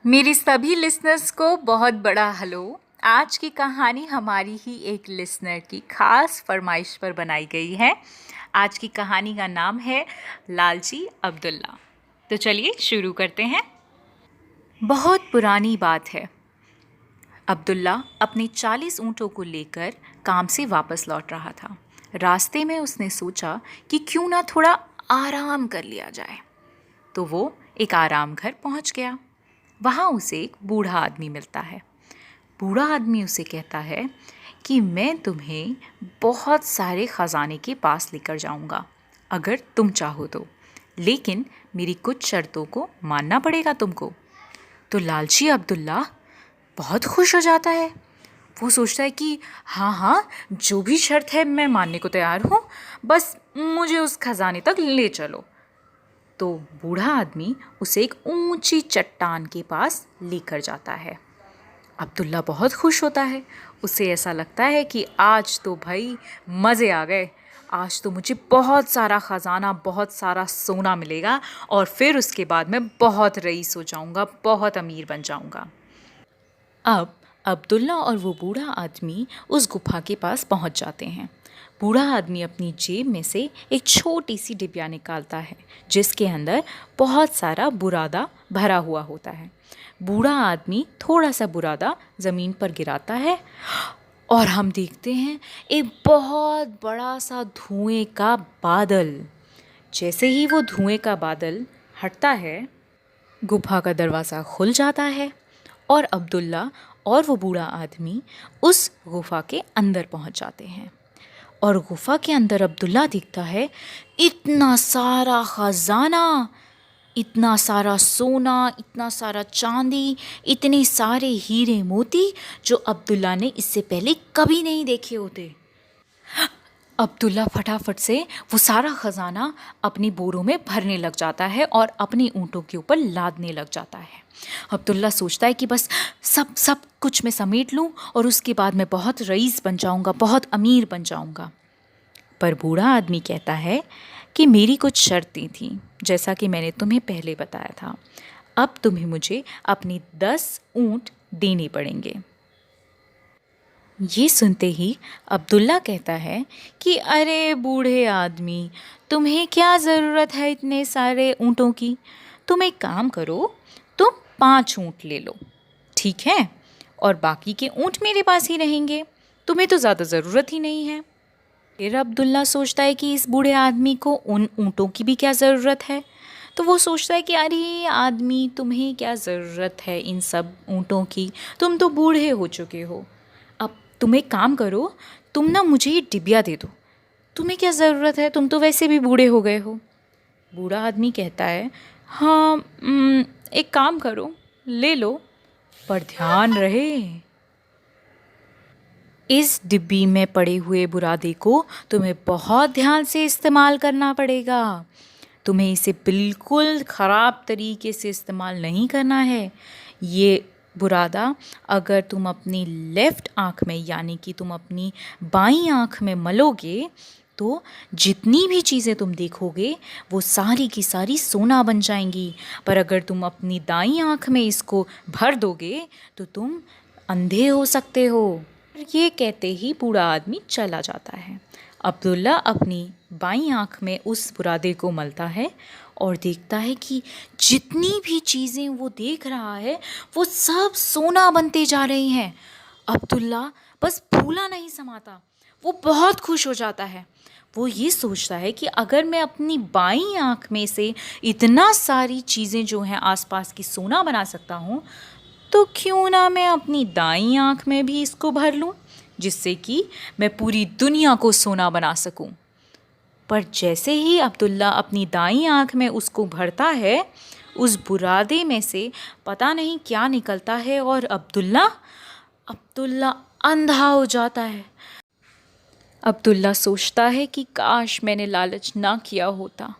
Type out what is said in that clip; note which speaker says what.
Speaker 1: मेरी सभी लिसनर्स को बहुत बड़ा हेलो। आज की कहानी हमारी ही एक लिसनर की खास फरमाइश पर बनाई गई है। आज की कहानी का नाम है लालची अब्दुल्ला। तो चलिए शुरू करते हैं। बहुत पुरानी बात है। अब्दुल्ला अपने 40 ऊँटों को लेकर काम से वापस लौट रहा था। रास्ते में उसने सोचा कि क्यों ना थोड़ा आराम कर लिया जाए। तो वो एक आराम घर पहुंच गया। वहाँ उसे एक बूढ़ा आदमी मिलता है। बूढ़ा आदमी उसे कहता है कि मैं तुम्हें बहुत सारे ख़जाने के पास लेकर जाऊँगा अगर तुम चाहो तो, लेकिन मेरी कुछ शर्तों को मानना पड़ेगा तुमको। तो लालची अब्दुल्ला बहुत खुश हो जाता है। वो सोचता है कि हाँ हाँ, जो भी शर्त है मैं मानने को तैयार हूँ, बस मुझे उस खजाने तक ले चलो। तो बूढ़ा आदमी उसे एक ऊंची चट्टान के पास लेकर जाता है। अब्दुल्ला बहुत खुश होता है। उसे ऐसा लगता है कि आज तो भाई मज़े आ गए, आज तो मुझे बहुत सारा ख़जाना, बहुत सारा सोना मिलेगा और फिर उसके बाद मैं बहुत रईस हो जाऊंगा, बहुत अमीर बन जाऊंगा। अब अब्दुल्ला और वो बूढ़ा आदमी उस गुफा के पास पहुंच जाते हैं। बूढ़ा आदमी अपनी जेब में से एक छोटी सी डिबिया निकालता है जिसके अंदर बहुत सारा बुरादा भरा हुआ होता है। बूढ़ा आदमी थोड़ा सा बुरादा ज़मीन पर गिराता है और हम देखते हैं एक बहुत बड़ा सा धुएं का बादल। जैसे ही वो धुएं का बादल हटता है, गुफा का दरवाज़ा खुल जाता है और अब्दुल्ला और वो बूढ़ा आदमी उस गुफा के अंदर पहुंच जाते हैं। और गुफा के अंदर अब्दुल्ला दिखता है इतना सारा ख़जाना, इतना सारा सोना, इतना सारा चांदी, इतने सारे हीरे मोती जो अब्दुल्ला ने इससे पहले कभी नहीं देखे होते। अब्दुल्ला फटाफट से वो सारा ख़जाना अपनी बोरों में भरने लग जाता है और अपनी ऊँटों के ऊपर लादने लग जाता है। अब्दुल्ला सोचता है कि बस सब कुछ मैं समेट लूँ और उसके बाद मैं बहुत रईस बन जाऊँगा, बहुत अमीर बन जाऊँगा। पर बूढ़ा आदमी कहता है कि मेरी कुछ शर्तें थीं, जैसा कि मैंने तुम्हें पहले बताया था। अब तुम्हें मुझे अपने 10 ऊँट देने पड़ेंगे। ये सुनते ही अब्दुल्ला कहता है कि अरे बूढ़े आदमी, तुम्हें क्या ज़रूरत है इतने सारे ऊँटों की? तुम एक काम करो, तुम 5 ऊँट ले लो, ठीक है? और बाकी के ऊँट मेरे पास ही रहेंगे, तुम्हें तो ज़्यादा ज़रूरत ही नहीं है। फिर अब्दुल्ला सोचता है कि इस बूढ़े आदमी को उन ऊँटों की भी क्या ज़रूरत है। तो वो सोचता है कि अरे आदमी, तुम्हें क्या ज़रूरत है इन सब ऊँटों की, तुम तो बूढ़े हो चुके हो। अब तुम एक काम करो, तुम ना मुझे ये डिबिया दे दो, तुम्हें क्या ज़रूरत है, तुम तो वैसे भी बूढ़े हो गए हो। बूढ़ा आदमी कहता है हाँ, एक काम करो, ले लो, पर ध्यान रहे इस डिब्बी में पड़े हुए बुरादे को तुम्हें बहुत ध्यान से इस्तेमाल करना पड़ेगा। तुम्हें इसे बिल्कुल ख़राब तरीके से इस्तेमाल नहीं करना है। ये बुरादा अगर तुम अपनी लेफ़्ट आँख में, यानी कि तुम अपनी बाईं आँख में मलोगे, तो जितनी भी चीज़ें तुम देखोगे वो सारी की सारी सोना बन जाएंगी। पर अगर तुम अपनी दाईं आँख में इसको भर दोगे तो तुम अंधे हो सकते हो। ये कहते ही बूढ़ा आदमी चला जाता है। अब्दुल्ला अपनी बाईं आँख में उस बुरादे को मलता है और देखता है कि जितनी भी चीज़ें वो देख रहा है वो सब सोना बनते जा रही हैं। अब्दुल्ला बस फूला नहीं समाता, वो बहुत खुश हो जाता है। वो ये सोचता है कि अगर मैं अपनी बाईं आँख में से इतना सारी चीज़ें जो हैं आसपास की सोना बना सकता हूँ, तो क्यों ना मैं अपनी दाईं आँख में भी इसको भर लूँ, जिससे कि मैं पूरी दुनिया को सोना बना सकूँ। पर जैसे ही अब्दुल्ला अपनी दाईं आँख में उसको भरता है, उस बुरादे में से पता नहीं क्या निकलता है और अब्दुल्ला अंधा हो जाता है। अब्दुल्ला सोचता है कि काश मैंने लालच ना किया होता,